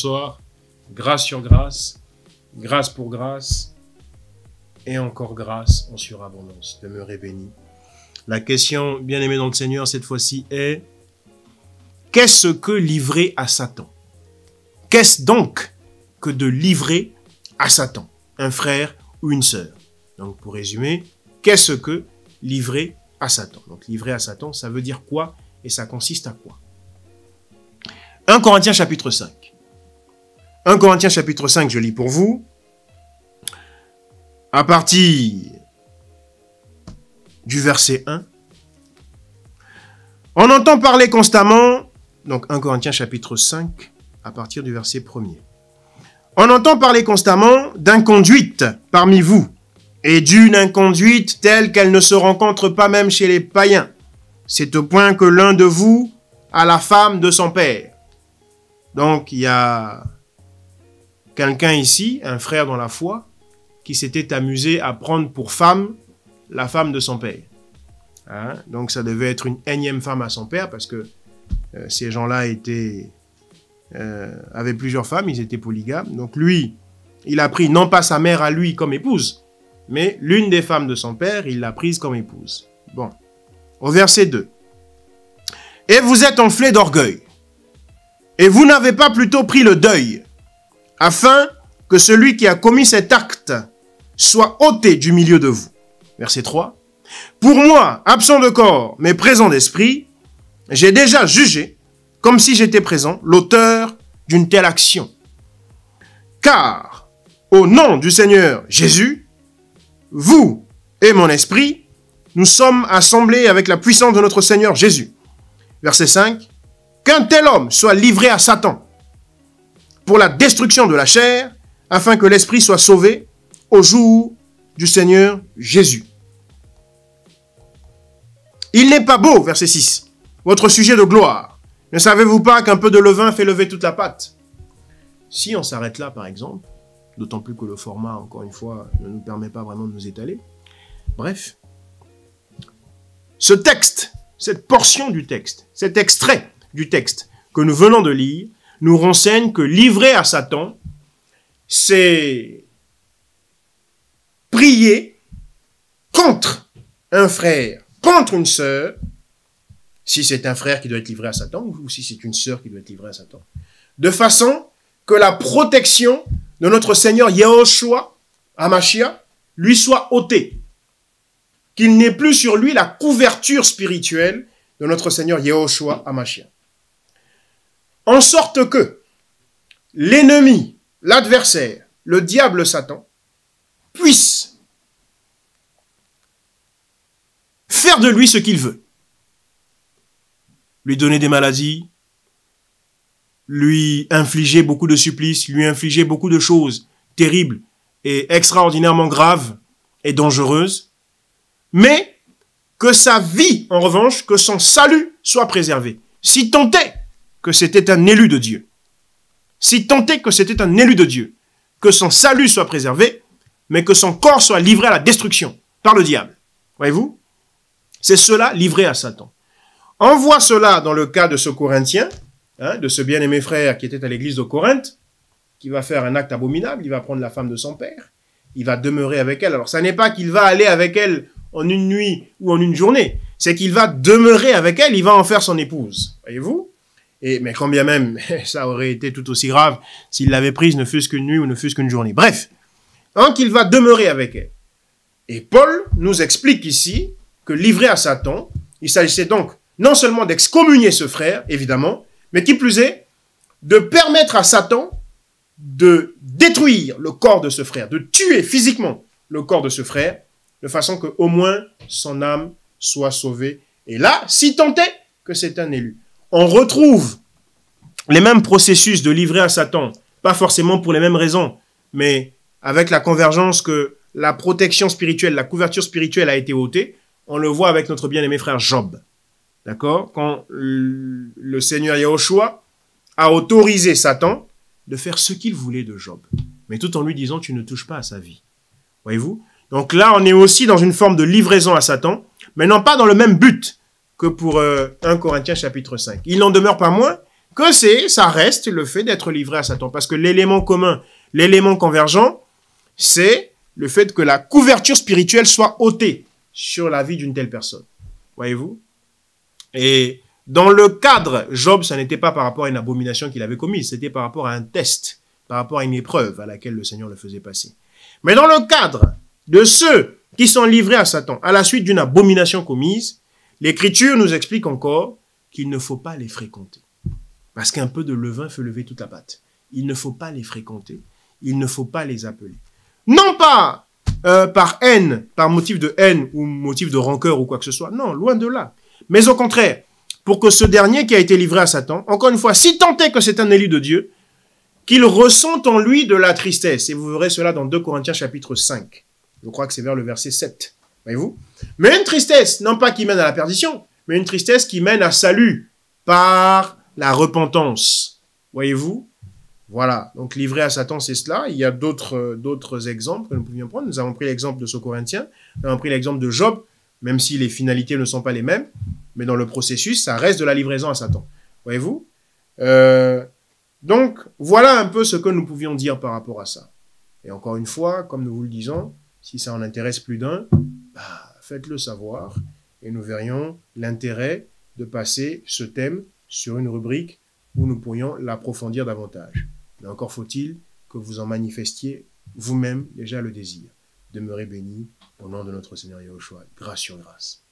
bonsoir. Grâce sur grâce, grâce pour grâce, et encore grâce en surabondance. Demeurez bénis. La question, bien aimée dans le Seigneur, cette fois-ci est: qu'est-ce que livrer à Satan? Qu'est-ce donc que de livrer à Satan, un frère ou une sœur? Donc pour résumer, qu'est-ce que livrer à Satan? Donc livrer à Satan, ça veut dire quoi et ça consiste à quoi? 1 Corinthiens chapitre 5. 1 Corinthiens chapitre 5, je lis pour vous. À partir du verset 1. On entend parler constamment, donc 1 Corinthiens chapitre 5, à partir du verset 1er. On entend parler constamment d'inconduite parmi vous, et d'une inconduite telle qu'elle ne se rencontre pas même chez les païens. C'est au point que l'un de vous a la femme de son père. Donc, il y a quelqu'un ici, un frère dans la foi, qui s'était amusé à prendre pour femme la femme de son père. Hein? Donc, ça devait être une énième femme à son père, parce que ces gens-là avaient plusieurs femmes, ils étaient polygames. Donc, lui, il a pris non pas sa mère à lui comme épouse, mais l'une des femmes de son père, il l'a prise comme épouse. Bon, au verset 2. « Et vous êtes enflés d'orgueil. Et vous n'avez pas plutôt pris le deuil, afin que celui qui a commis cet acte soit ôté du milieu de vous. » Verset 3. « Pour moi, absent de corps, mais présent d'esprit, j'ai déjà jugé, comme si j'étais présent, l'auteur d'une telle action. Car, au nom du Seigneur Jésus, vous et mon esprit, nous sommes assemblés avec la puissance de notre Seigneur Jésus. » Verset 5. Qu'un tel homme soit livré à Satan pour la destruction de la chair, afin que l'esprit soit sauvé au jour du Seigneur Jésus. Il n'est pas beau, verset 6, votre sujet de gloire. Ne savez-vous pas qu'un peu de levain fait lever toute la pâte? Si on s'arrête là, par exemple, d'autant plus que le format, encore une fois, ne nous permet pas vraiment de nous étaler. Bref, ce texte, cette portion du texte, cet extrait du texte que nous venons de lire, nous renseigne que livrer à Satan, c'est prier contre un frère, contre une sœur, si c'est un frère qui doit être livré à Satan, ou si c'est une sœur qui doit être livrée à Satan, de façon que la protection de notre Seigneur Yahushua, Hamashiach, lui soit ôtée. Qu'il n'ait plus sur lui la couverture spirituelle de notre Seigneur Yahushua, Hamashiach. En sorte que l'ennemi, l'adversaire, le diable Satan, puisse faire de lui ce qu'il veut. Lui donner des maladies, lui infliger beaucoup de supplices, lui infliger beaucoup de choses terribles et extraordinairement graves et dangereuses, mais que sa vie, en revanche, que son salut soit préservé. Si tant est que c'était un élu de Dieu, si tant est que c'était un élu de Dieu, que son salut soit préservé, mais que son corps soit livré à la destruction par le diable. Voyez-vous? C'est cela livré à Satan. On voit cela dans le cas de ce Corinthien, de ce bien-aimé frère qui était à l'église de Corinthe, qui va faire un acte abominable, il va prendre la femme de son père, il va demeurer avec elle. Alors, ça n'est pas qu'il va aller avec elle en une nuit ou en une journée, c'est qu'il va demeurer avec elle, il va en faire son épouse. Voyez-vous? Mais quand bien même, ça aurait été tout aussi grave s'il l'avait prise, ne fût-ce qu'une nuit ou ne fût-ce qu'une journée. Bref, donc il va demeurer avec elle. Et Paul nous explique ici que livré à Satan, il s'agissait donc non seulement d'excommunier ce frère, évidemment, mais qui plus est, de permettre à Satan de détruire le corps de ce frère, de tuer physiquement le corps de ce frère, de façon qu'au moins son âme soit sauvée. Et là, si tant est que c'est un élu. On retrouve les mêmes processus de livrer à Satan, pas forcément pour les mêmes raisons, mais avec la convergence que la protection spirituelle, la couverture spirituelle a été ôtée. On le voit avec notre bien-aimé frère Job. D'accord? Quand le Seigneur Yahushua a autorisé Satan de faire ce qu'il voulait de Job, mais tout en lui disant, tu ne touches pas à sa vie. Voyez-vous? Donc là, on est aussi dans une forme de livraison à Satan, mais non pas dans le même but que pour 1 Corinthiens chapitre 5. Il n'en demeure pas moins ça reste le fait d'être livré à Satan. Parce que l'élément commun, l'élément convergent, c'est le fait que la couverture spirituelle soit ôtée sur la vie d'une telle personne. Voyez-vous? Et dans le cadre, Job, ça n'était pas par rapport à une abomination qu'il avait commise, c'était par rapport à un test, par rapport à une épreuve à laquelle le Seigneur le faisait passer. Mais dans le cadre de ceux qui sont livrés à Satan à la suite d'une abomination commise, l'Écriture nous explique encore qu'il ne faut pas les fréquenter. Parce qu'un peu de levain fait lever toute la pâte. Il ne faut pas les fréquenter. Il ne faut pas les appeler. Non pas par haine, par motif de haine ou motif de rancœur ou quoi que ce soit. Non, loin de là. Mais au contraire, pour que ce dernier qui a été livré à Satan, encore une fois, si tant est que c'est un élu de Dieu, qu'il ressente en lui de la tristesse. Et vous verrez cela dans 2 Corinthiens chapitre 5. Je crois que c'est vers le verset 7. Voyez-vous? Mais une tristesse, non pas qui mène à la perdition, mais une tristesse qui mène à salut par la repentance. Voyez-vous? Voilà. Donc, livré à Satan, c'est cela. Il y a d'autres exemples que nous pouvions prendre. Nous avons pris l'exemple de ce Corinthien. Nous avons pris l'exemple de Job, même si les finalités ne sont pas les mêmes. Mais dans le processus, ça reste de la livraison à Satan. Voyez-vous? Donc, voilà un peu ce que nous pouvions dire par rapport à ça. Et encore une fois, comme nous vous le disons, si ça en intéresse plus d'un, faites-le savoir et nous verrions l'intérêt de passer ce thème sur une rubrique où nous pourrions l'approfondir davantage. Mais encore faut-il que vous en manifestiez vous-même déjà le désir. Demeurez bénis au nom de notre Seigneur Yahushua, grâce sur grâce.